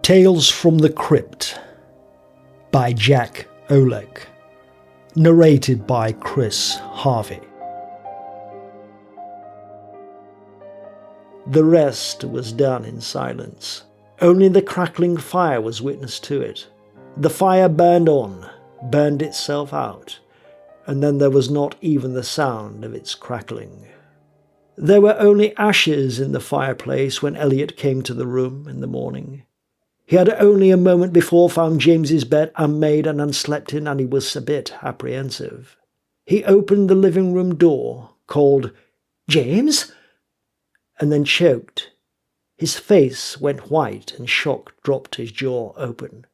Tales from the Crypt by Jack Oleck. Narrated by Chris Harvey. The rest was done in silence. Only the crackling fire was witness to it. The fire burned on, burned itself out, and then there was not even the sound of its crackling. There were only ashes in the fireplace when Elliot came to the room in the morning. He had only a moment before found James's bed unmade and unslept in, and he was a bit apprehensive. He opened the living room door, called, "James?" and then choked. His face went white and shock dropped his jaw open.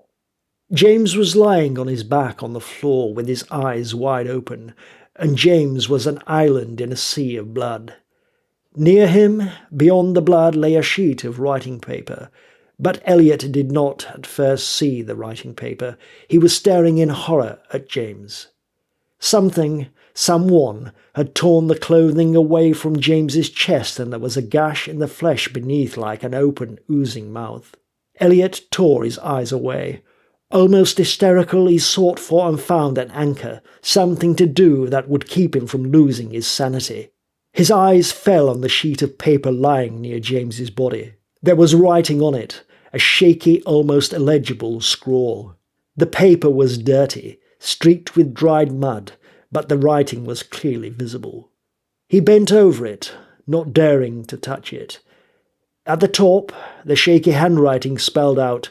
James was lying on his back on the floor with his eyes wide open, and James was an island in a sea of blood. Near him, beyond the blood, lay a sheet of writing paper, but Elliot did not at first see the writing paper. He was staring in horror at James. Someone had torn the clothing away from James's chest, and there was a gash in the flesh beneath like an open, oozing mouth. Elliot tore his eyes away. Almost hysterical, he sought for and found an anchor, something to do that would keep him from losing his sanity. His eyes fell on the sheet of paper lying near James's body. There was writing on it, a shaky, almost illegible scrawl. The paper was dirty, streaked with dried mud, but the writing was clearly visible. He bent over it, not daring to touch it. At the top, the shaky handwriting spelled out,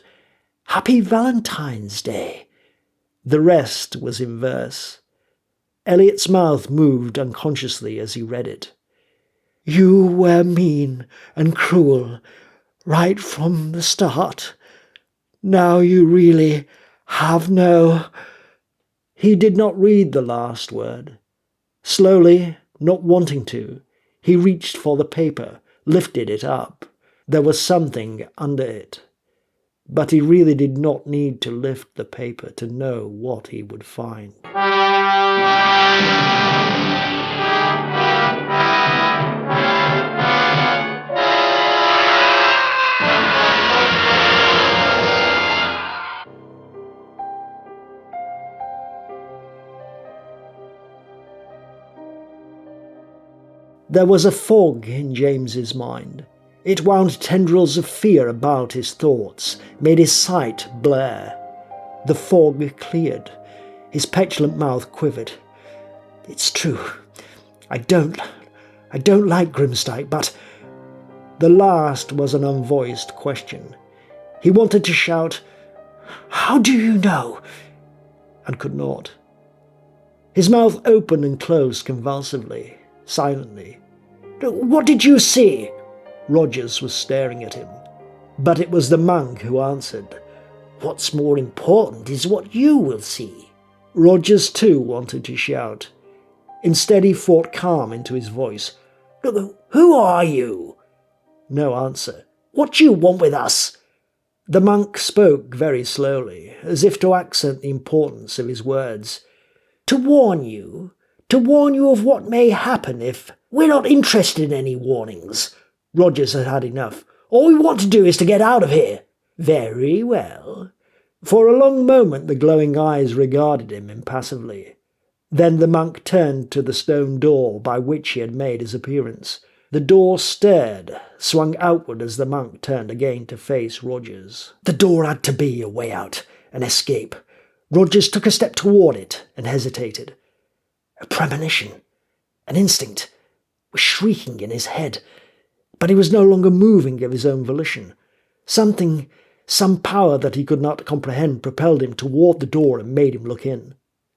"Happy Valentine's Day." The rest was in verse. Elliot's mouth moved unconsciously as he read it. "You were mean and cruel right from the start. Now you really have no—" He did not read the last word. Slowly, not wanting to, he reached for the paper, lifted it up. There was something under it. But he really did not need to lift the paper to know what he would find. There was a fog in James's mind. It wound tendrils of fear about his thoughts, made his sight blur. The fog cleared. His petulant mouth quivered. "It's true. I don't like Grimstike, but—" The last was an unvoiced question. He wanted to shout, "How do you know?" and could not. His mouth opened and closed convulsively, silently. "What did you see?" Rogers was staring at him. But it was the monk who answered. "What's more important is what you will see." Rogers too wanted to shout. Instead he fought calm into his voice. "Who are you?" No answer. "What do you want with us?" The monk spoke very slowly, as if to accent the importance of his words. To warn you of what may happen if—" "We're not interested in any warnings." Rogers had had enough. "All we want to do is to get out of here." "Very well." For a long moment the glowing eyes regarded him impassively. Then the monk turned to the stone door by which he had made his appearance. The door stirred, swung outward as the monk turned again to face Rogers. The door had to be a way out, an escape. Rogers took a step toward it and hesitated. A premonition, an instinct, was shrieking in his head. But he was no longer moving of his own volition. Some power that he could not comprehend propelled him toward the door and made him look in.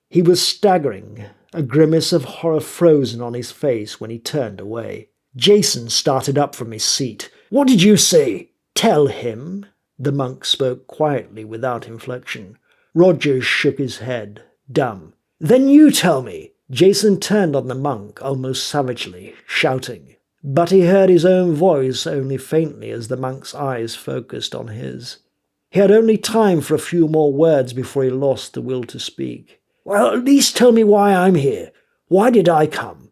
He was staggering, a grimace of horror frozen on his face when he turned away. Jason started up from his seat. "What did you see?" "Tell him." The monk spoke quietly without inflection. Rogers shook his head, dumb. "Then you tell me." Jason turned on the monk almost savagely, shouting. But he heard his own voice only faintly as the monk's eyes focused on his. He had only time for a few more words before he lost the will to speak. "Well, at least tell me why I'm here. Why did I come?"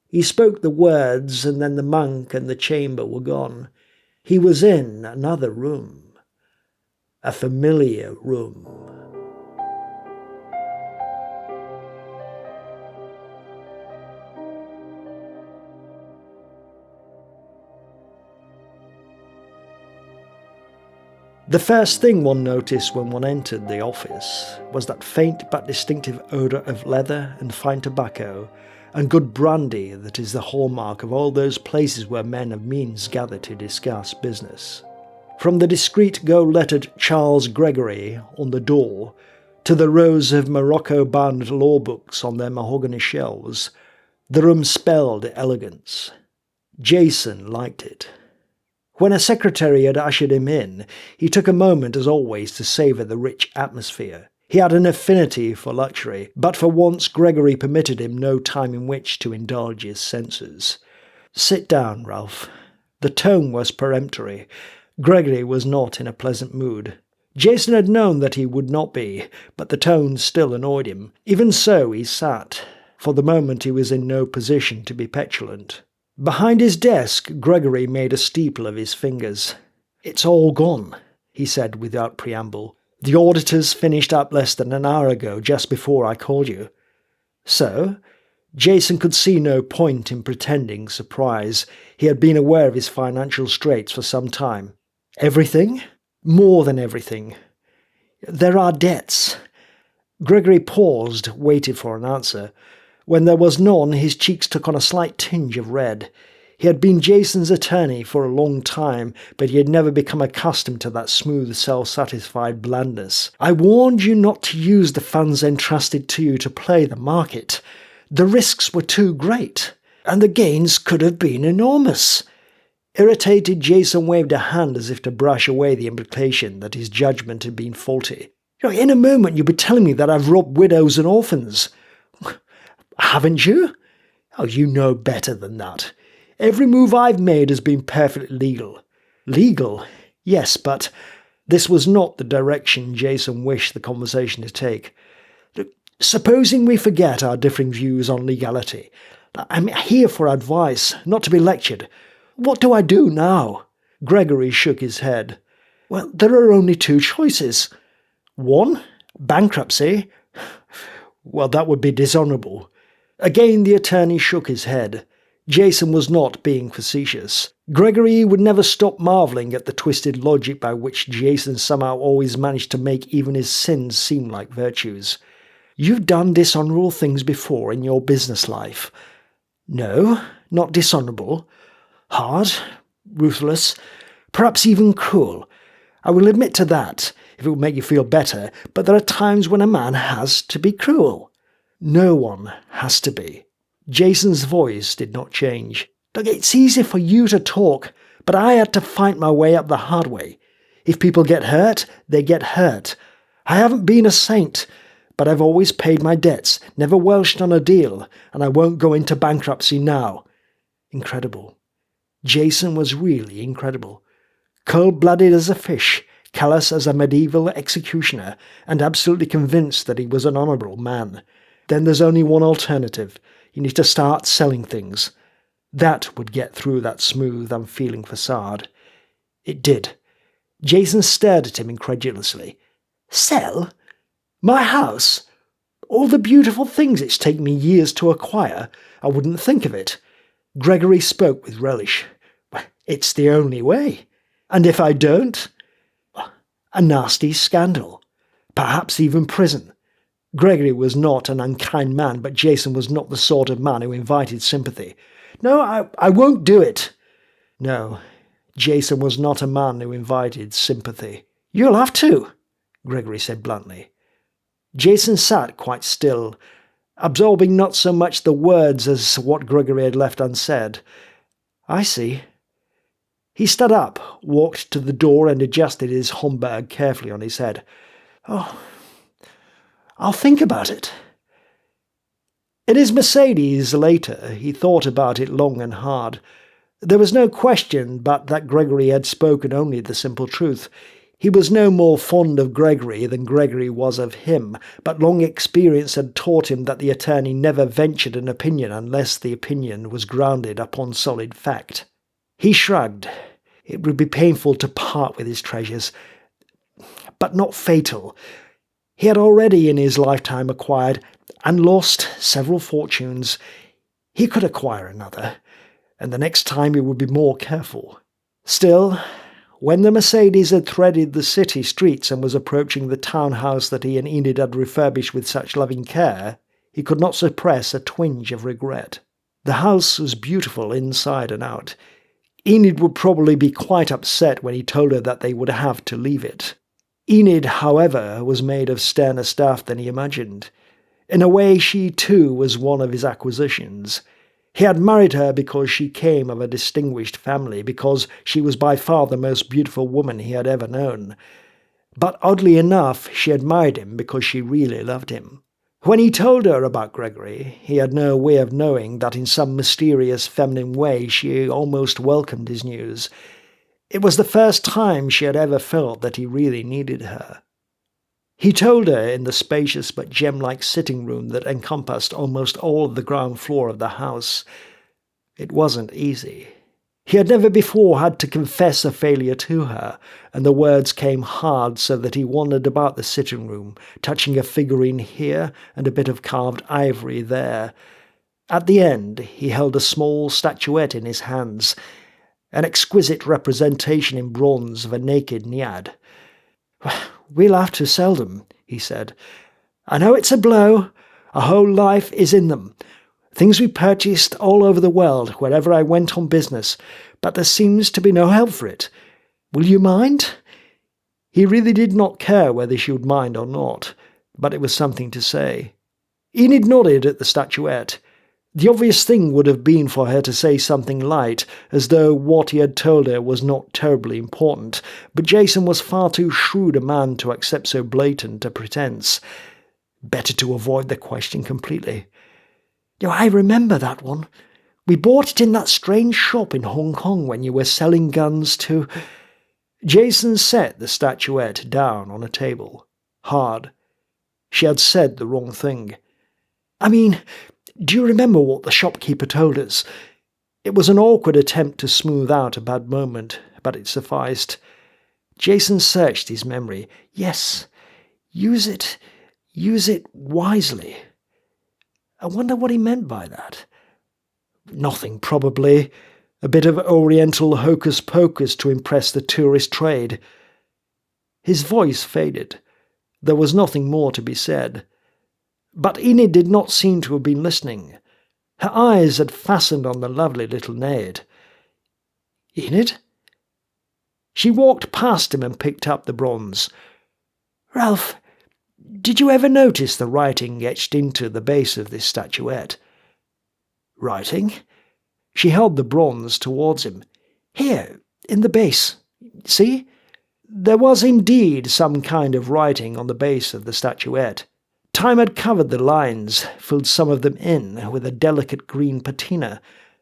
He spoke the words, and then the monk and the chamber were gone. He was in another room. A familiar room. The first thing one noticed when one entered the office was that faint but distinctive odour of leather and fine tobacco and good brandy that is the hallmark of all those places where men of means gather to discuss business. From the discreet gold-lettered Charles Gregory on the door to the rows of Morocco-bound law books on their mahogany shelves, the room spelled elegance. Jason liked it. When a secretary had ushered him in, he took a moment as always to savour the rich atmosphere. He had an affinity for luxury, but for once Gregory permitted him no time in which to indulge his senses. "Sit down, Ralph." The tone was peremptory. Gregory was not in a pleasant mood. Jason had known that he would not be, but the tone still annoyed him. Even so, he sat. For the moment he was in no position to be petulant. Behind his desk, Gregory made a steeple of his fingers. "It's all gone," he said without preamble. "The auditors finished up less than an hour ago, just before I called you." "So?" Jason could see no point in pretending surprise. He had been aware of his financial straits for some time. "Everything?" "More than everything. There are debts." Gregory paused, waited for an answer. When there was none, his cheeks took on a slight tinge of red. He had been Jason's attorney for a long time, but he had never become accustomed to that smooth, self-satisfied blandness. "I warned you not to use the funds entrusted to you to play the market. The risks were too great, and the gains could have been enormous." Irritated, Jason waved a hand as if to brush away the implication that his judgment had been faulty. "In a moment you'll be telling me that I've robbed widows and orphans." "Haven't you?" "Oh, you know better than that. Every move I've made has been perfectly legal." "Legal? Yes, but—" This was not the direction Jason wished the conversation to take. "Supposing we forget our differing views on legality. I'm here for advice, not to be lectured. What do I do now?" Gregory shook his head. "Well, there are only two choices. One, bankruptcy. Well, that would be dishonourable." Again the attorney shook his head. Jason was not being facetious. Gregory would never stop marvelling at the twisted logic by which Jason somehow always managed to make even his sins seem like virtues. "You've done dishonourable things before in your business life." "No, not dishonourable. Hard, ruthless, perhaps even cruel. I will admit to that, if it will make you feel better, but there are times when a man has to be cruel." "No one has to be." Jason's voice did not change. "Look, it's easy for you to talk, but I had to fight my way up the hard way. If people get hurt, they get hurt. I haven't been a saint, but I've always paid my debts, never welched on a deal, and I won't go into bankruptcy now." Incredible. Jason was really incredible. Cold-blooded as a fish, callous as a medieval executioner, and absolutely convinced that he was an honourable man. Then there's only one alternative. You need to start selling things. That would get through that smooth, unfeeling facade. It did. Jason stared at him incredulously. "Sell? My house? All the beautiful things it's taken me years to acquire? I wouldn't think of it." Gregory spoke with relish. "It's the only way. And if I don't? A nasty scandal. Perhaps even prison." Gregory was not an unkind man, but Jason was not the sort of man who invited sympathy. "No, I won't do it." No, Jason was not a man who invited sympathy. "You'll have to," Gregory said bluntly. Jason sat quite still, absorbing not so much the words as what Gregory had left unsaid. "I see." He stood up, walked to the door and adjusted his Homburg carefully on his head. "Oh, I'll think about it." In his Mercedes later, he thought about it long and hard. There was no question but that Gregory had spoken only the simple truth. He was no more fond of Gregory than Gregory was of him, but long experience had taught him that the attorney never ventured an opinion unless the opinion was grounded upon solid fact. He shrugged. It would be painful to part with his treasures. but not fatal. He had already in his lifetime acquired and lost several fortunes. He could acquire another, and the next time he would be more careful. Still, when the Mercedes had threaded the city streets and was approaching the townhouse that he and Enid had refurbished with such loving care, he could not suppress a twinge of regret. The house was beautiful inside and out. Enid would probably be quite upset when he told her that they would have to leave it. Enid, however, was made of sterner stuff than he imagined. In a way, she too was one of his acquisitions. He had married her because she came of a distinguished family, because she was by far the most beautiful woman he had ever known. But oddly enough, she had married him because she really loved him. When he told her about Gregory, he had no way of knowing that in some mysterious feminine way she almost welcomed his news. It was the first time she had ever felt that he really needed her. He told her in the spacious but gem-like sitting room that encompassed almost all of the ground floor of the house. It wasn't easy. He had never before had to confess a failure to her, and the words came hard so that he wandered about the sitting room, touching a figurine here and a bit of carved ivory there. At the end, he held a small statuette in his hands, an exquisite representation in bronze of a naked Naiad. "We'll have to sell them," he said. "I know it's a blow. A whole life is in them. Things we purchased all over the world, wherever I went on business, but there seems to be no help for it. Will you mind?" He really did not care whether she would mind or not, but it was something to say. Enid nodded at the statuette. The obvious thing would have been for her to say something light, as though what he had told her was not terribly important, but Jason was far too shrewd a man to accept so blatant a pretense. Better to avoid the question completely. "I remember that one. We bought it in that strange shop in Hong Kong when you were selling guns to—" Jason set the statuette down on a table. Hard. She had said the wrong thing. "I mean, do you remember what the shopkeeper told us?" It was an awkward attempt to smooth out a bad moment, but it sufficed. Jason searched his memory. Yes, use it wisely. I wonder what he meant by that. Nothing, probably. A bit of Oriental hocus-pocus to impress the tourist trade. His voice faded. There was nothing more to be said. But Enid did not seem to have been listening. Her eyes had fastened on the lovely little Naiad. "Enid?" She walked past him and picked up the bronze. "Ralph, did you ever notice the writing etched into the base of this statuette?" "Writing?" She held the bronze towards him. "Here, in the base. See? There was indeed some kind of writing on the base of the statuette. Time had covered the lines, filled some of them in with a delicate green patina,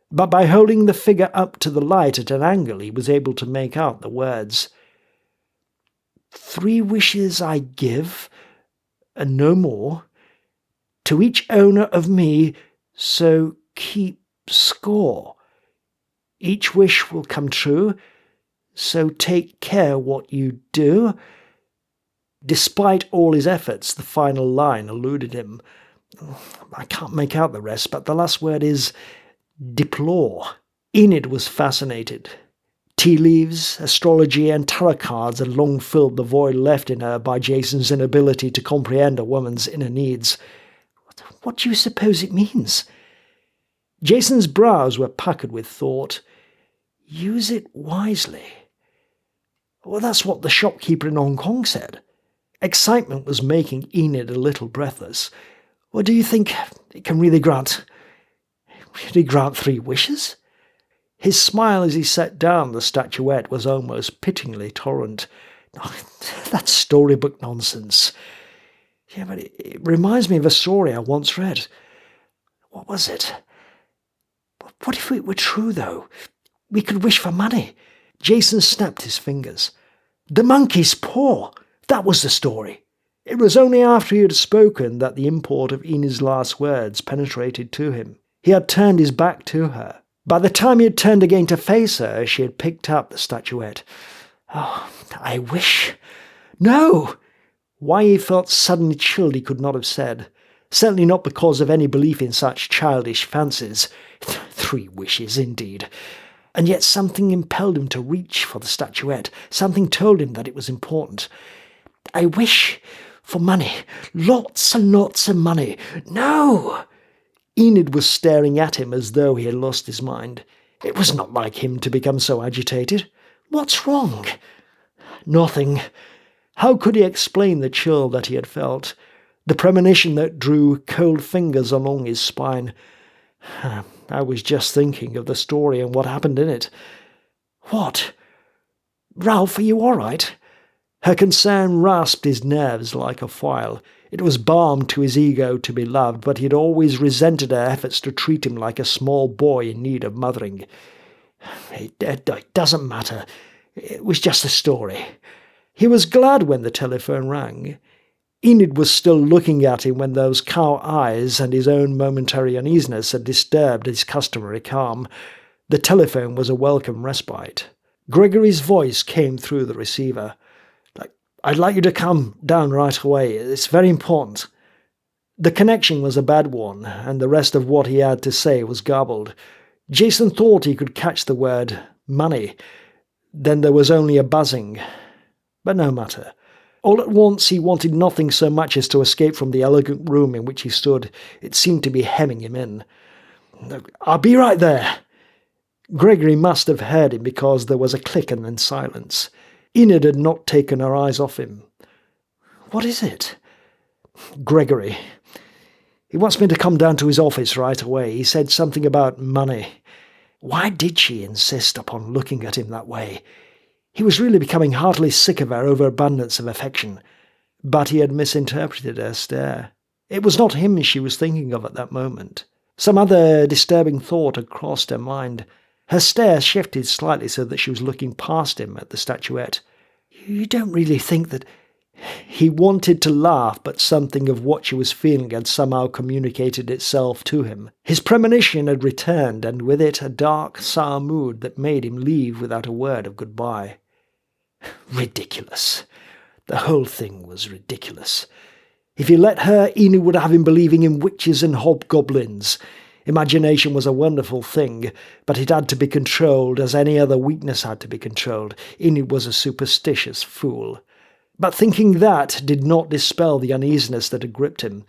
but by holding the figure up to the light at an angle he was able to make out the words. 3 wishes I give, and no more, to each owner of me, so keep score. Each wish will come true, so take care what you do." Despite all his efforts, the final line eluded him. I can't make out the rest, but the last word is deplore. Enid was fascinated. Tea leaves, astrology, and tarot cards had long filled the void left in her by Jason's inability to comprehend a woman's inner needs. What do you suppose it means? Jason's brows were puckered with thought. Use it wisely. Well, that's what the shopkeeper in Hong Kong said. Excitement was making Enid a little breathless. Well, do you think it can really grant 3 wishes? His smile as he set down the statuette was almost pityingly tolerant. Oh, that's storybook nonsense. Yeah, but it reminds me of a story I once read. What was it? What if it were true, though? We could wish for money. Jason snapped his fingers. The monkey's paw. That was the story. It was only after he had spoken that the import of Enid's last words penetrated to him. He had turned his back to her. By the time he had turned again to face her, she had picked up the statuette. Oh, I wish. No! Why he felt suddenly chilled he could not have said. Certainly not because of any belief in such childish fancies. 3 wishes, indeed. And yet something impelled him to reach for the statuette. Something told him that it was important. I wish for money. Lots and lots of money. No! Enid was staring at him as though he had lost his mind. It was not like him to become so agitated. What's wrong? Nothing. How could he explain the chill that he had felt? The premonition that drew cold fingers along his spine. I was just thinking of the story and what happened in it. What? Ralph, are you all right? Her concern rasped his nerves like a file. It was balm to his ego to be loved, but he had always resented her efforts to treat him like a small boy in need of mothering. It doesn't matter. It was just a story. He was glad when the telephone rang. Enid was still looking at him when those cow eyes and his own momentary uneasiness had disturbed his customary calm. The telephone was a welcome respite. Gregory's voice came through the receiver. I'd like you to come down right away. It's very important. The connection was a bad one, and the rest of what he had to say was garbled. Jason thought he could catch the word money. Then there was only a buzzing. But no matter. All at once he wanted nothing so much as to escape from the elegant room in which he stood. It seemed to be hemming him in. I'll be right there. Gregory must have heard him because there was a click and then silence. Enid had not taken her eyes off him. What is it? Gregory. He wants me to come down to his office right away. He said something about money. Why did she insist upon looking at him that way? He was really becoming heartily sick of her overabundance of affection. But he had misinterpreted her stare. It was not him she was thinking of at that moment. Some other disturbing thought had crossed her mind. Her stare shifted slightly so that she was looking past him at the statuette. You don't really think that... He wanted to laugh, but something of what she was feeling had somehow communicated itself to him. His premonition had returned, and with it a dark, sour mood that made him leave without a word of goodbye. Ridiculous. The whole thing was ridiculous. If he let her, Enid would have him believing in witches and hobgoblins. Imagination was a wonderful thing, but it had to be controlled as any other weakness had to be controlled. Enid was a superstitious fool. But thinking that did not dispel the uneasiness that had gripped him.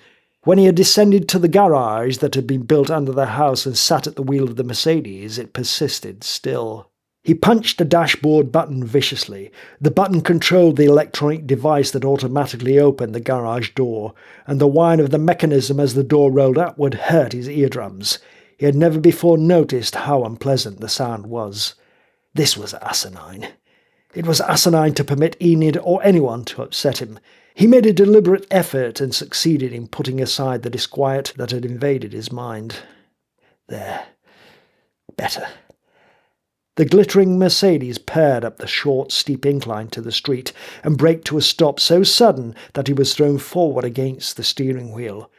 When he had descended to the garage that had been built under the house and sat at the wheel of the Mercedes, it persisted still. He punched the dashboard button viciously. The button controlled the electronic device that automatically opened the garage door, and the whine of the mechanism as the door rolled upward hurt his eardrums. He had never before noticed how unpleasant the sound was. This was asinine. It was asinine to permit Enid or anyone to upset him. He made a deliberate effort and succeeded in putting aside the disquiet that had invaded his mind. There. Better. The glittering Mercedes purred up the short, steep incline to the street and braked to a stop so sudden that he was thrown forward against the steering wheel.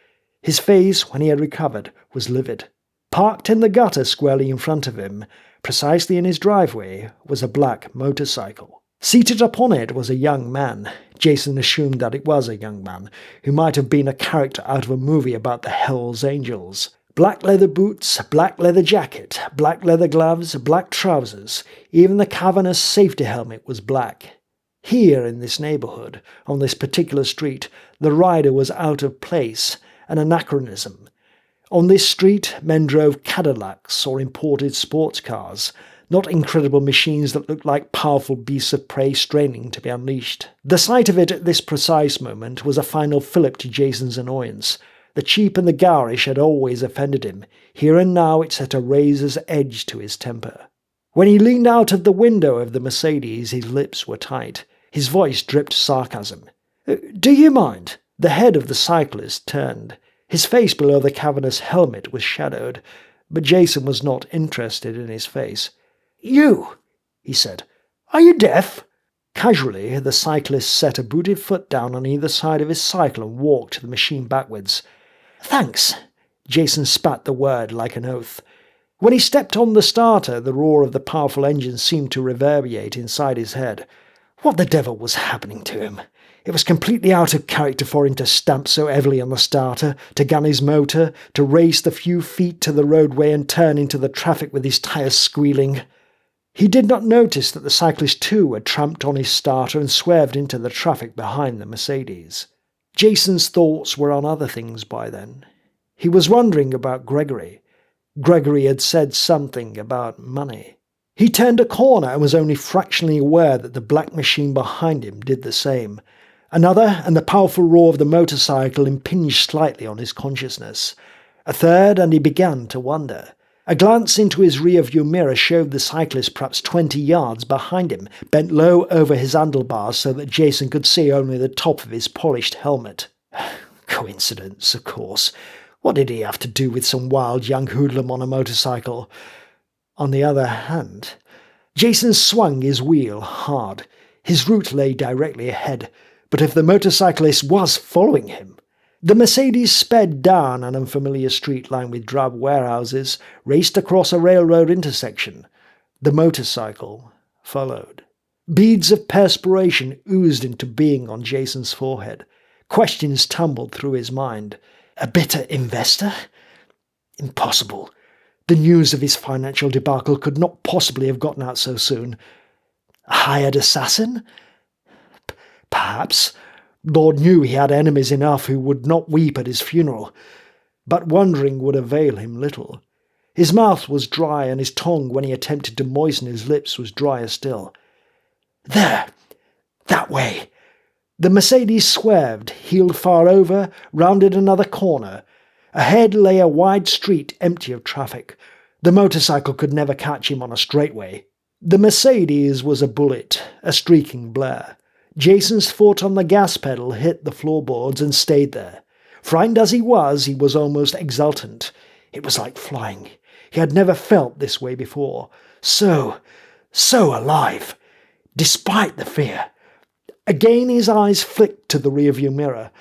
His face, when he had recovered, was livid. Parked in the gutter squarely in front of him, precisely in his driveway, was a black motorcycle. Seated upon it was a young man. Jason assumed that it was a young man, who might have been a character out of a movie about the Hells Angels. Black leather boots, black leather jacket, black leather gloves, black trousers. Even the cavernous safety helmet was black. Here in this neighbourhood, on this particular street, the rider was out of place, an anachronism. On this street, men drove Cadillacs or imported sports cars, not incredible machines that looked like powerful beasts of prey straining to be unleashed. The sight of it at this precise moment was a final fillip to Jason's annoyance. The cheap and the garish had always offended him. Here and now it set a razor's edge to his temper. When he leaned out of the window of the Mercedes, his lips were tight. His voice dripped sarcasm. Do you mind? The head of the cyclist turned. His face below the cavernous helmet was shadowed, but Jason was not interested in his face. You, he said. Are you deaf? Casually, the cyclist set a booted foot down on either side of his cycle and walked the machine backwards. Thanks. Jason spat the word like an oath. When he stepped on the starter, the roar of the powerful engine seemed to reverberate inside his head. What the devil was happening to him? It was completely out of character for him to stamp so heavily on the starter, to gun his motor, to race the few feet to the roadway and turn into the traffic with his tyres squealing. He did not notice that the cyclist too had tramped on his starter and swerved into the traffic behind the Mercedes. Jason's thoughts were on other things by then. He was wondering about Gregory. Gregory had said something about money. He turned a corner and was only fractionally aware that the black machine behind him did the same. Another, and the powerful roar of the motorcycle impinged slightly on his consciousness. A third, and he began to wonder. A glance into his rear-view mirror showed the cyclist perhaps 20 yards behind him, bent low over his handlebars so that Jason could see only the top of his polished helmet. Coincidence, of course. What did he have to do with some wild young hoodlum on a motorcycle? On the other hand, Jason swung his wheel hard. His route lay directly ahead, but if the motorcyclist was following him... The Mercedes sped down an unfamiliar street lined with drab warehouses, raced across a railroad intersection. The motorcycle followed. Beads of perspiration oozed into being on Jason's forehead. Questions tumbled through his mind. A bitter investor? Impossible. The news of his financial debacle could not possibly have gotten out so soon. A hired assassin? Perhaps. Lord knew he had enemies enough who would not weep at his funeral. But wondering would avail him little. His mouth was dry, and his tongue, when he attempted to moisten his lips, was drier still. There! That way! The Mercedes swerved, heeled far over, rounded another corner. Ahead lay a wide street empty of traffic. The motorcycle could never catch him on a straightway. The Mercedes was a bullet, a streaking blare. Jason's foot on the gas pedal hit the floorboards and stayed there. Frightened as he was almost exultant. It was like flying. He had never felt this way before. So alive. Despite the fear. Again his eyes flicked to the rearview mirror.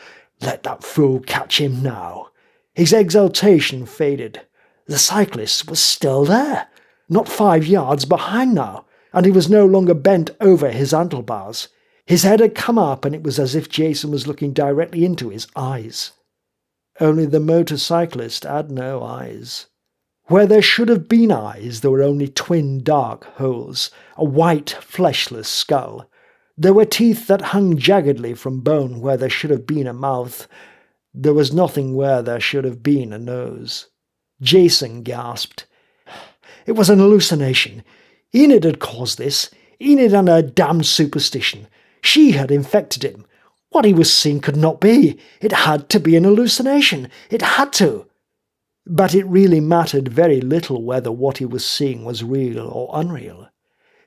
Let that fool catch him now. His exultation faded. The cyclist was still there. Not 5 yards behind now, and he was no longer bent over his handlebars. His head had come up, and it was as if Jason was looking directly into his eyes. Only the motorcyclist had no eyes. Where there should have been eyes, there were only twin dark holes, a white, fleshless skull. There were teeth that hung jaggedly from bone where there should have been a mouth. There was nothing where there should have been a nose. Jason gasped. It was an hallucination. Enid had caused this. Enid and her damned superstition. She had infected him. What he was seeing could not be. It had to be an hallucination. It had to. But it really mattered very little whether what he was seeing was real or unreal.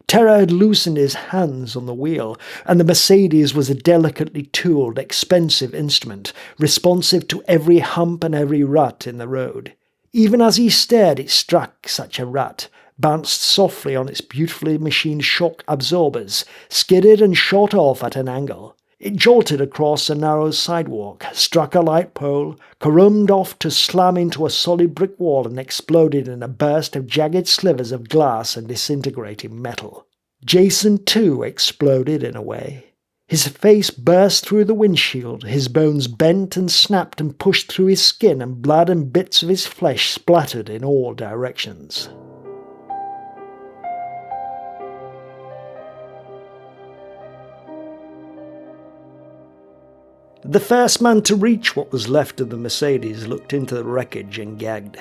Terror had loosened his hands on the wheel, and the Mercedes was a delicately tooled, expensive instrument, responsive to every hump and every rut in the road. Even as he stared, it struck such a rut, bounced softly on its beautifully machined shock absorbers, skidded and shot off at an angle. It jolted across a narrow sidewalk, struck a light pole, caromed off to slam into a solid brick wall and exploded in a burst of jagged slivers of glass and disintegrating metal. Jason, too, exploded in a way. His face burst through the windshield, his bones bent and snapped and pushed through his skin, and blood and bits of his flesh splattered in all directions. The first man to reach what was left of the Mercedes looked into the wreckage and gagged.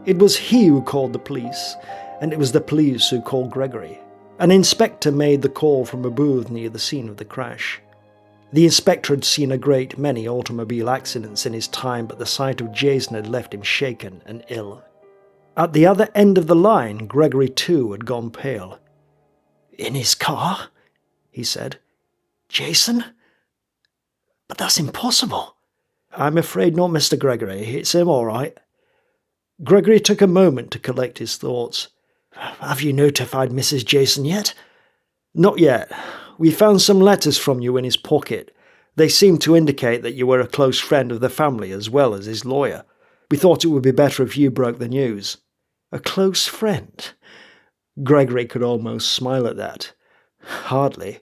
It was he who called the police, and it was the police who called Gregory. An inspector made the call from a booth near the scene of the crash. The inspector had seen a great many automobile accidents in his time, but the sight of Jason had left him shaken and ill. At the other end of the line, Gregory too had gone pale. "In his car?" he said. "Jason? But that's impossible." "I'm afraid not, Mr. Gregory. It's him all right." Gregory took a moment to collect his thoughts. "Have you notified Mrs. Jason yet?" "Not yet. We found some letters from you in his pocket. They seem to indicate that you were a close friend of the family as well as his lawyer. We thought it would be better if you broke the news." "A close friend?" Gregory could almost smile at that. Hardly.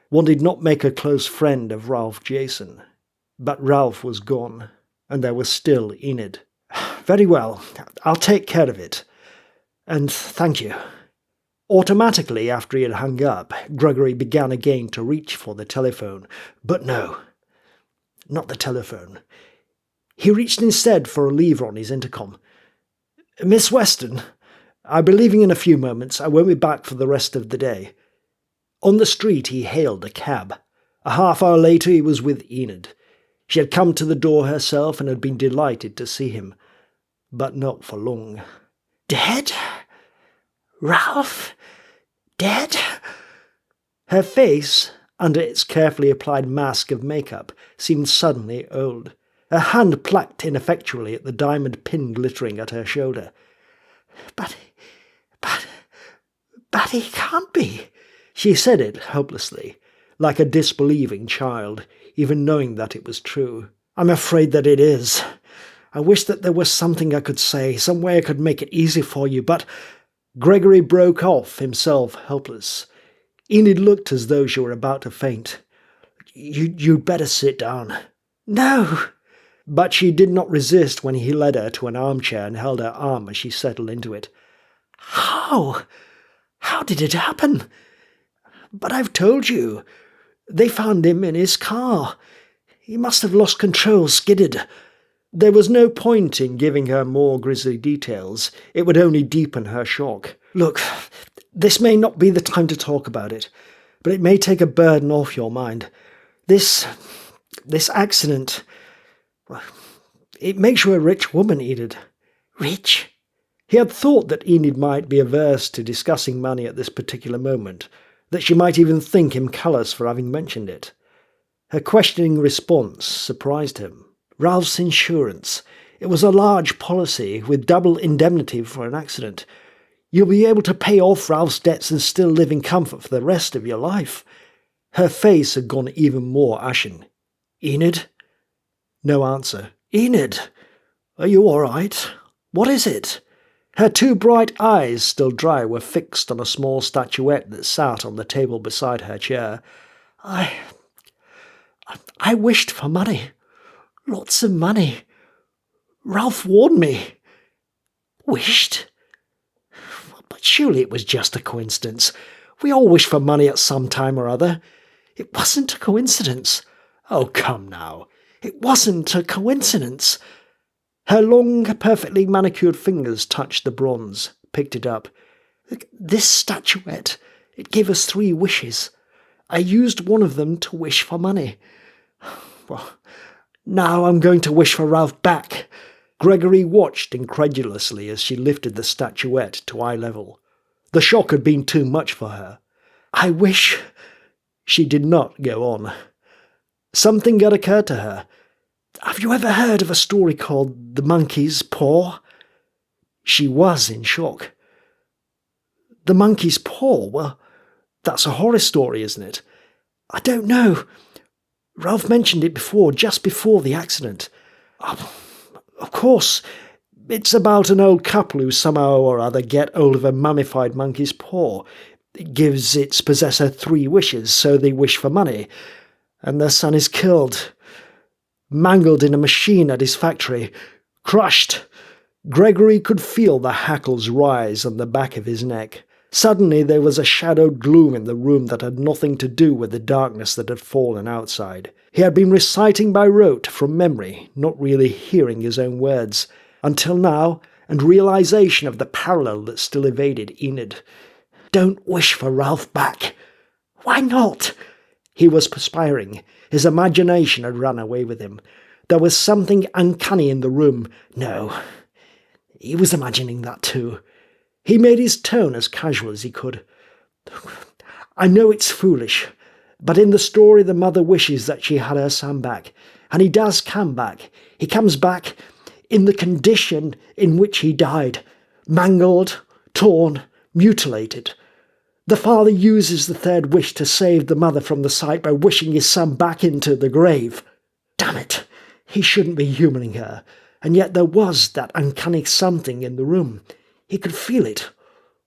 One did not make a close friend of Ralph Jason. But Ralph was gone, and there was still Enid. "Very well, I'll take care of it. And thank you." Automatically, after he had hung up, Gregory began again to reach for the telephone. But no, not the telephone. He reached instead for a lever on his intercom. "Miss Weston, I'll be leaving in a few moments. I won't be back for the rest of the day." On the street he hailed a cab. A half hour later he was with Enid. She had come to the door herself and had been delighted to see him. But not for long. "Dead? Ralph? Dead?" Her face, under its carefully applied mask of makeup, seemed suddenly old. Her hand plucked ineffectually at the diamond pin glittering at her shoulder. But he can't be." She said it hopelessly, like a disbelieving child, even knowing that it was true. "I'm afraid that it is. I wish that there was something I could say, some way I could make it easy for you, but—" Gregory broke off, himself helpless. Enid looked as though she were about to faint. You'd better sit down." "No!" But she did not resist when he led her to an armchair and held her arm as she settled into it. "How? How did it happen?" "But I've told you. They found him in his car. He must have lost control, skidded." There was no point in giving her more grisly details. It would only deepen her shock. "Look, this may not be the time to talk about it, but it may take a burden off your mind. This accident, it makes you a rich woman, Enid." "Rich?" He had thought that Enid might be averse to discussing money at this particular moment, that she might even think him callous for having mentioned it. Her questioning response surprised him. Ralph's insurance. It was a large policy, with double indemnity for an accident. You'll be able to pay off Ralph's debts and still live in comfort for the rest of your life. Her face had gone even more ashen. "Enid?" No answer. "Enid, are you all right? What is it?" Her two bright eyes, still dry, were fixed on a small statuette that sat on the table beside her chair. I wished for money. Lots of money. Ralph warned me." "Wished? But surely it was just a coincidence. We all wish for money at some time or other. It wasn't a coincidence." "Oh, come now. It wasn't a coincidence." Her long, perfectly manicured fingers touched the bronze, picked it up. "This statuette, it gave us 3 wishes. I used one of them to wish for money. Well, now I'm going to wish for Ralph back." Gregory watched incredulously as she lifted the statuette to eye level. The shock had been too much for her. "I wish—" She did not go on. Something had occurred to her. "Have you ever heard of a story called The Monkey's Paw?" She was in shock. "The Monkey's Paw? Well, that's a horror story, isn't it?" "I don't know. Ralph mentioned it before, just before the accident. Of course, it's about an old couple who somehow or other get hold of a mummified monkey's paw. It gives its possessor 3 wishes, so they wish for money. And their son is killed. Mangled in a machine at his factory. Crushed." Gregory could feel the hackles rise on the back of his neck. Suddenly there was a shadowed gloom in the room that had nothing to do with the darkness that had fallen outside. He had been reciting by rote from memory, not really hearing his own words, until now, and realization of the parallel that still evaded Enid. "Don't wish for Ralph back." "Why not?" He was perspiring. His imagination had run away with him. There was something uncanny in the room. No, he was imagining that too. He made his tone as casual as he could. "I know it's foolish, but in the story the mother wishes that she had her son back, and he does come back. He comes back in the condition in which he died, mangled, torn, mutilated. The father uses the 3rd wish to save the mother from the sight by wishing his son back into the grave. Damn it, he shouldn't be humouring her, and yet there was that uncanny something in the room. He could feel it,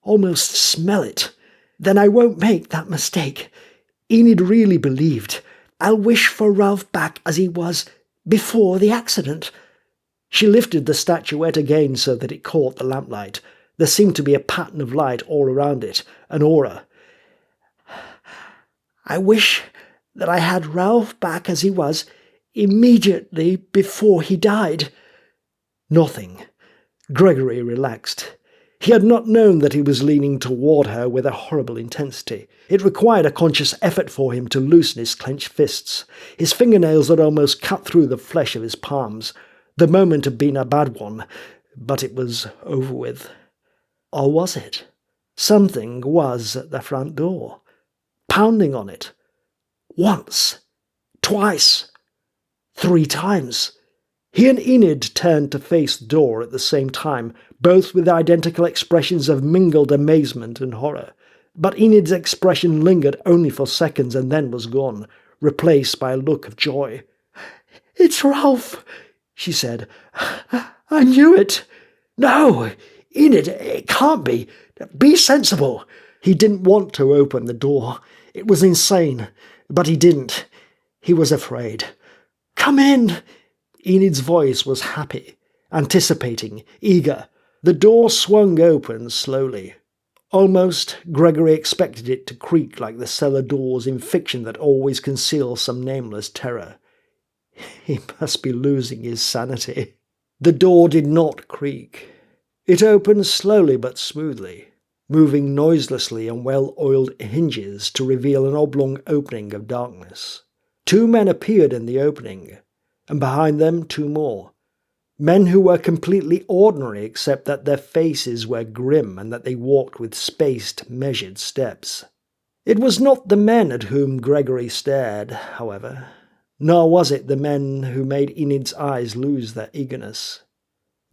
almost smell it. Then I won't make that mistake. Enid really believed, "I'll wish for Ralph back as he was before the accident." She lifted the statuette again so that it caught the lamplight. There seemed to be a pattern of light all around it, an aura. "I wish that I had Ralph back as he was immediately before he died." Nothing. Gregory relaxed. He had not known that he was leaning toward her with a horrible intensity. It required a conscious effort for him to loosen his clenched fists. His fingernails had almost cut through the flesh of his palms. The moment had been a bad one, but it was over with. Or was it? Something was at the front door, pounding on it. Once, twice, 3 times. He and Enid turned to face the door at the same time, both with identical expressions of mingled amazement and horror. But Enid's expression lingered only for seconds and then was gone, replaced by a look of joy. "It's Ralph," she said. "I knew it." "No, Enid, it can't be. Be sensible." He didn't want to open the door. It was insane, but he didn't. He was afraid. "Come in." Enid's voice was happy, anticipating, eager. The door swung open slowly. Almost, Gregory expected it to creak like the cellar doors in fiction that always conceal some nameless terror. He must be losing his sanity. The door did not creak. It opened slowly but smoothly, moving noiselessly on well-oiled hinges to reveal an oblong opening of darkness. 2 men appeared in the opening, and behind them 2 more. Men who were completely ordinary except that their faces were grim and that they walked with spaced, measured steps. It was not the men at whom Gregory stared, however, nor was it the men who made Enid's eyes lose their eagerness.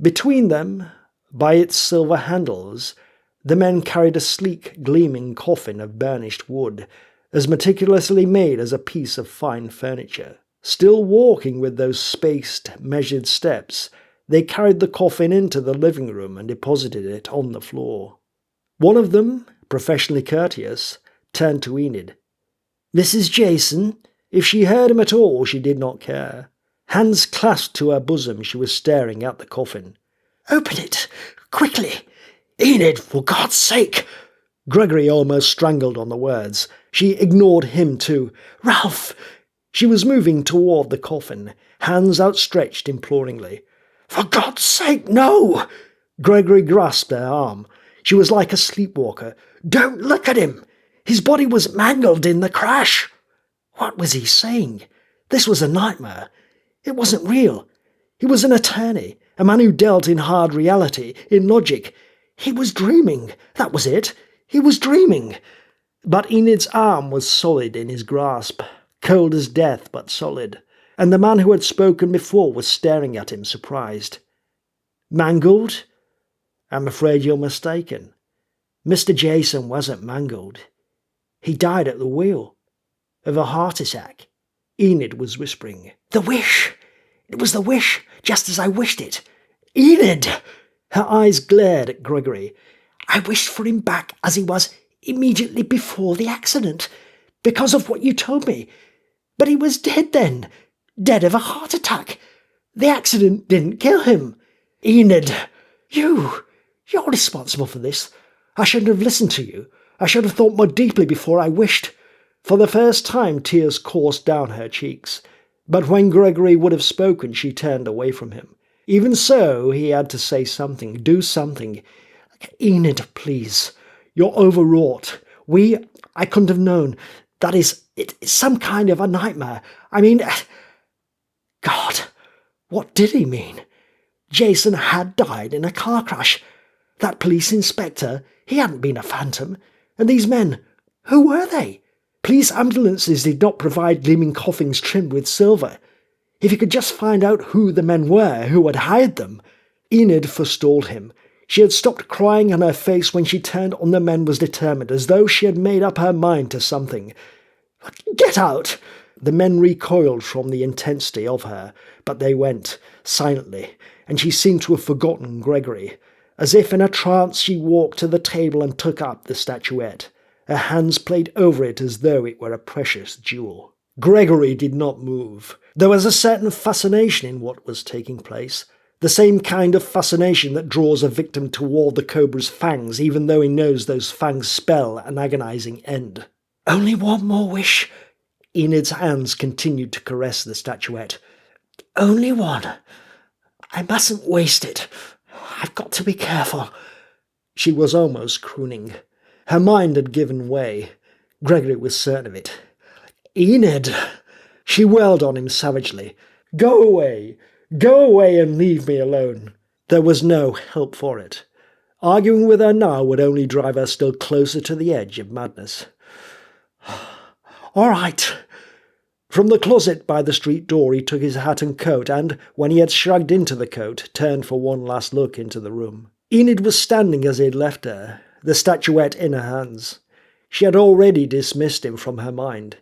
Between them, by its silver handles, the men carried a sleek, gleaming coffin of burnished wood, as meticulously made as a piece of fine furniture. Still walking with those spaced, measured steps, they carried the coffin into the living room and deposited it on the floor. One of them, professionally courteous, turned to Enid. "Mrs. Jason?" If she heard him at all, she did not care. Hands clasped to her bosom, she was staring at the coffin. "Open it! Quickly! Enid, for God's sake!" Gregory almost strangled on the words. She ignored him too. "Ralph!" She was moving toward the coffin, hands outstretched imploringly. "For God's sake, no!" Gregory grasped her arm. She was like a sleepwalker. "Don't look at him! His body was mangled in the crash!" What was he saying? This was a nightmare. It wasn't real. He was an attorney, a man who dealt in hard reality, in logic. He was dreaming. That was it. He was dreaming. But Enid's arm was solid in his grasp, cold as death but solid, and the man who had spoken before was staring at him, surprised. "Mangled? I'm afraid you're mistaken. Mr. Jason wasn't mangled. He died at the wheel. Of a heart attack." Enid was whispering. "The wish! It was the wish, just as I wished it. Enid!" Her eyes glared at Gregory. "I wished for him back as he was immediately before the accident, because of what you told me. But he was dead then. Dead of a heart attack. The accident didn't kill him. Enid! You're responsible for this. I shouldn't have listened to you. I should have thought more deeply before I wished." For the first time tears coursed down her cheeks, but when Gregory would have spoken she turned away from him. Even so, he had to say something, do something. "Enid, please. You're overwrought. I couldn't have known. That is, it's some kind of a nightmare. I mean, God, what did he mean? Jason had died in a car crash. That police inspector, he hadn't been a phantom. And these men, who were they? Police ambulances did not provide gleaming coffins trimmed with silver. If he could just find out who the men were who had hired them. Enid forestalled him. She had stopped crying and her face when she turned on the men was determined, as though she had made up her mind to something. "Get out!" The men recoiled from the intensity of her, but they went, silently, and she seemed to have forgotten Gregory. As if in a trance she walked to the table and took up the statuette. Her hands played over it as though it were a precious jewel. Gregory did not move. There was a certain fascination in what was taking place, the same kind of fascination that draws a victim toward the cobra's fangs, even though he knows those fangs spell an agonizing end. "Only one more wish." Enid's hands continued to caress the statuette. "Only one. I mustn't waste it. I've got to be careful." She was almost crooning. Her mind had given way. Gregory was certain of it. "Enid!" She wailed on him savagely. "Go away! Go away and leave me alone." There was no help for it. Arguing with her now would only drive her still closer to the edge of madness. "All right." From the closet by the street door he took his hat and coat and, when he had shrugged into the coat, turned for one last look into the room. Enid was standing as he had left her, the statuette in her hands. She had already dismissed him from her mind.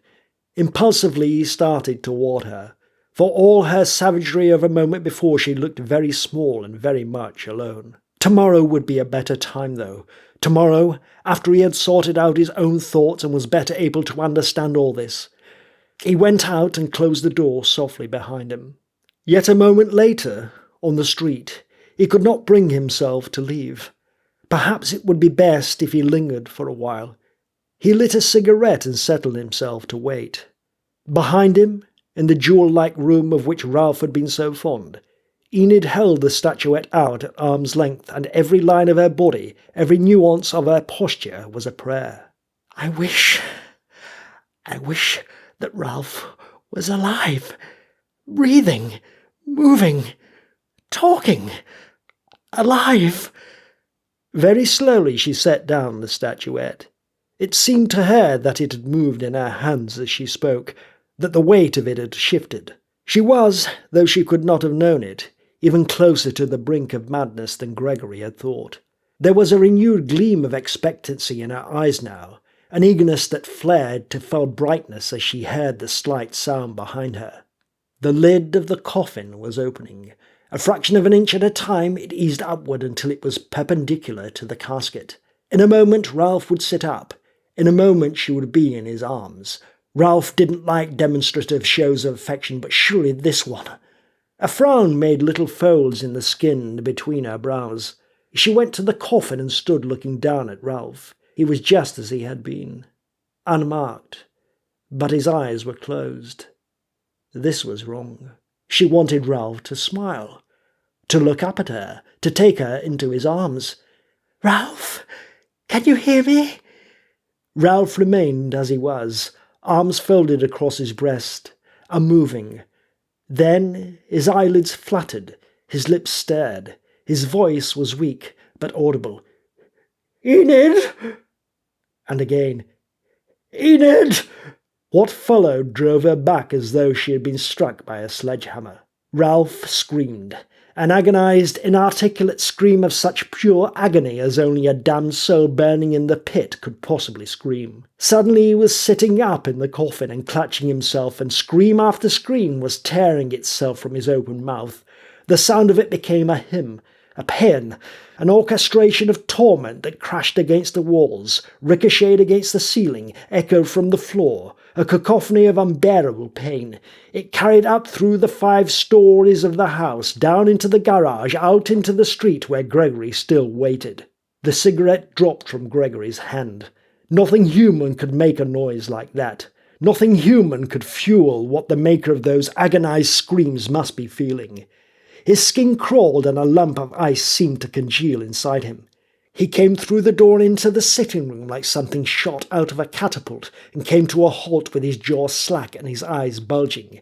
Impulsively he started toward her. For all her savagery of a moment before, she looked very small and very much alone. Tomorrow would be a better time, though. Tomorrow, after he had sorted out his own thoughts and was better able to understand all this. He went out and closed the door softly behind him. Yet a moment later, on the street, he could not bring himself to leave. Perhaps it would be best if he lingered for a while. He lit a cigarette and settled himself to wait. Behind him, in the jewel-like room of which Ralph had been so fond, Enid held the statuette out at arm's length, and every line of her body, every nuance of her posture was a prayer. I wish that Ralph was alive, breathing, moving, talking, alive." Very slowly she set down the statuette. It seemed to her that it had moved in her hands as she spoke, that the weight of it had shifted. She was, though she could not have known it, even closer to the brink of madness than Gregory had thought. There was a renewed gleam of expectancy in her eyes now, an eagerness that flared to full brightness as she heard the slight sound behind her. The lid of the coffin was opening. A fraction of an inch at a time it eased upward until it was perpendicular to the casket. In a moment Ralph would sit up. In a moment she would be in his arms. Ralph didn't like demonstrative shows of affection, but surely this one. A frown made little folds in the skin between her brows. She went to the coffin and stood looking down at Ralph. He was just as he had been, unmarked, but his eyes were closed. This was wrong. She wanted Ralph to smile, to look up at her, to take her into his arms. "Ralph, can you hear me?" Ralph remained as he was, arms folded across his breast, unmoving. Then his eyelids fluttered, his lips stirred, his voice was weak but audible. "Enid!" And again, "Enid!" What followed drove her back as though she had been struck by a sledgehammer. Ralph screamed, an agonized, inarticulate scream of such pure agony as only a damned soul burning in the pit could possibly scream. Suddenly he was sitting up in the coffin and clutching himself, and scream after scream was tearing itself from his open mouth. The sound of it became a hymn, a paean, an orchestration of torment that crashed against the walls, ricocheted against the ceiling, echoed from the floor, a cacophony of unbearable pain. It carried up through the 5 stories of the house, down into the garage, out into the street where Gregory still waited. The cigarette dropped from Gregory's hand. Nothing human could make a noise like that. Nothing human could fuel what the maker of those agonized screams must be feeling. His skin crawled and a lump of ice seemed to congeal inside him. He came through the door and into the sitting room like something shot out of a catapult, and came to a halt with his jaw slack and his eyes bulging.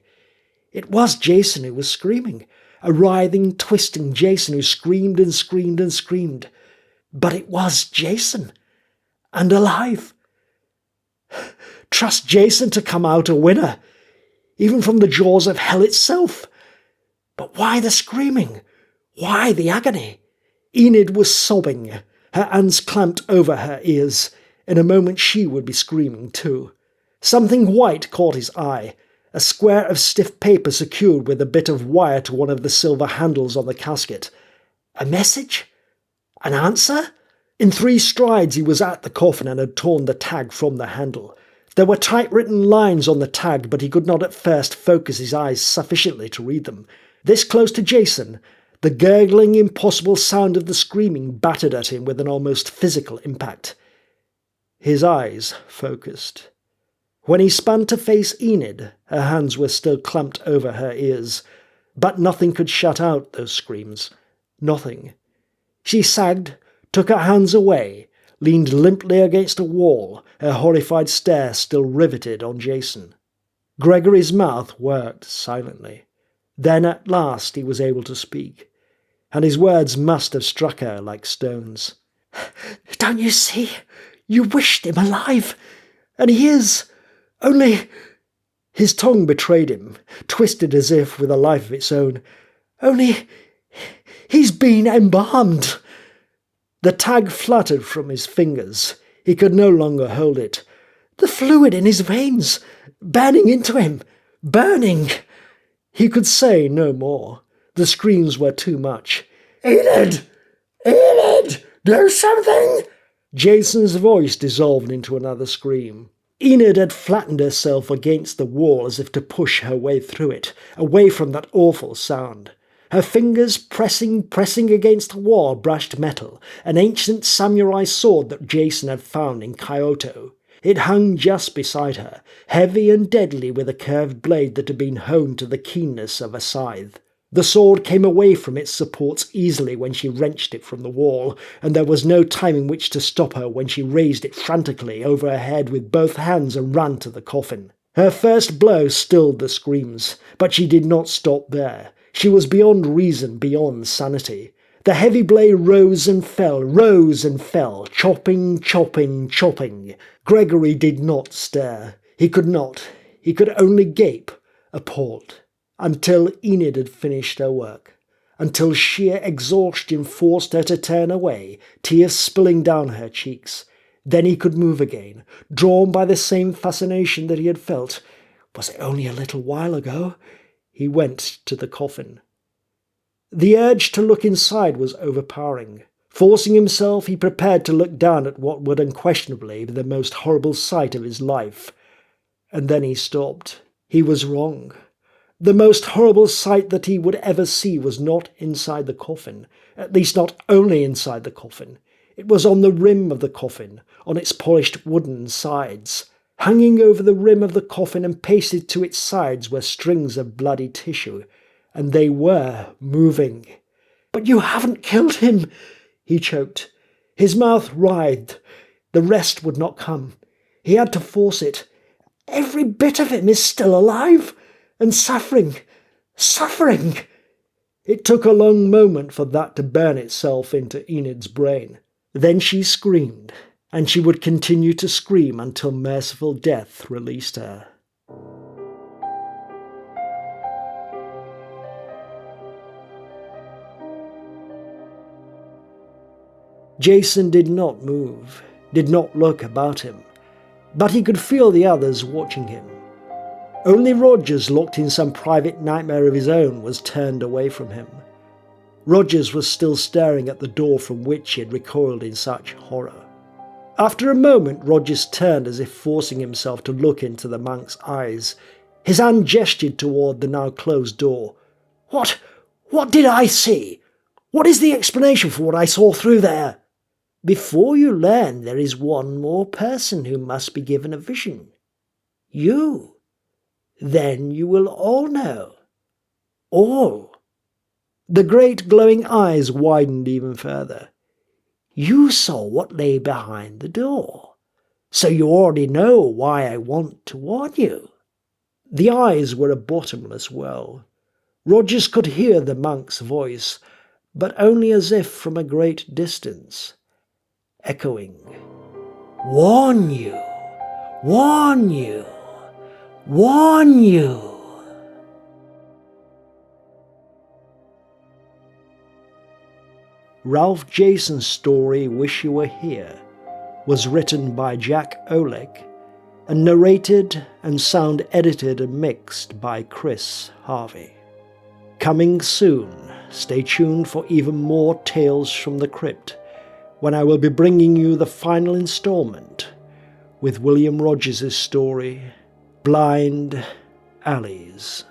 It was Jason who was screaming, a writhing, twisting Jason who screamed and screamed and screamed. But it was Jason, and alive. Trust Jason to come out a winner, even from the jaws of hell itself. But why the screaming? Why the agony? Enid was sobbing, her hands clamped over her ears. In a moment she would be screaming too. Something white caught his eye, a square of stiff paper secured with a bit of wire to one of the silver handles on the casket. A message? An answer? In 3 strides he was at the coffin and had torn the tag from the handle. There were typewritten lines on the tag, but he could not at first focus his eyes sufficiently to read them. This close to Jason, the gurgling, impossible sound of the screaming battered at him with an almost physical impact. His eyes focused. When he spun to face Enid, her hands were still clamped over her ears, but nothing could shut out those screams. Nothing. She sagged, took her hands away, leaned limply against a wall, her horrified stare still riveted on Jason. Gregory's mouth worked silently. Then at last he was able to speak, and his words must have struck her like stones. "Don't you see? You wished him alive, and he is. Only—" His tongue betrayed him, twisted as if with a life of its own. "Only he's been embalmed." The tag fluttered from his fingers. He could no longer hold it. The fluid in his veins, burning into him, burning. He could say no more. The screams were too much. "Enid! Enid! Do something!" Jason's voice dissolved into another scream. Enid had flattened herself against the wall as if to push her way through it, away from that awful sound. Her fingers, pressing against the wall, brushed metal, an ancient samurai sword that Jason had found in Kyoto. It hung just beside her, heavy and deadly with a curved blade that had been honed to the keenness of a scythe. The sword came away from its supports easily when she wrenched it from the wall, and there was no time in which to stop her when she raised it frantically over her head with both hands and ran to the coffin. Her first blow stilled the screams, but she did not stop there. She was beyond reason, beyond sanity. The heavy blade rose and fell, chopping, chopping, chopping. Gregory did not stir. He could not. He could only gape, appalled. Until Enid had finished her work, until sheer exhaustion forced her to turn away, tears spilling down her cheeks. Then he could move again, drawn by the same fascination that he had felt. Was it only a little while ago? He went to the coffin. The urge to look inside was overpowering. Forcing himself, he prepared to look down at what would unquestionably be the most horrible sight of his life. And then he stopped. He was wrong. The most horrible sight that he would ever see was not inside the coffin, at least not only inside the coffin. It was on the rim of the coffin, on its polished wooden sides. Hanging over the rim of the coffin and pasted to its sides were strings of bloody tissue, and they were moving. "But you haven't killed him," he choked. His mouth writhed. The rest would not come. He had to force it. "Every bit of him is still alive. And suffering. It took a long moment for that to burn itself into Enid's brain. Then she screamed, and she would continue to scream until merciful death released her. Jason did not move, did not look about him, but he could feel the others watching him. Only Rogers, locked in some private nightmare of his own, was turned away from him. Rogers was still staring at the door from which he had recoiled in such horror. After a moment, Rogers turned as if forcing himself to look into the monk's eyes. His hand gestured toward the now closed door. What did I see? What is the explanation for what I saw through there?" "Before you learn, there is one more person who must be given a vision. You. Then you will all know. All." The great glowing eyes widened even further. "You saw what lay behind the door, so you already know why I want to warn you." The eyes were a bottomless well. Rogers could hear the monk's voice, but only as if from a great distance, echoing, "Warn you, warn you, warn you." Ralph Jason's story Wish You Were Here was written by Jack Oleck and narrated and sound edited and mixed by Chris Harvey. Coming soon, stay tuned for even more Tales from the Crypt, when I will be bringing you the final instalment with William Rogers' story, Blind Alleys.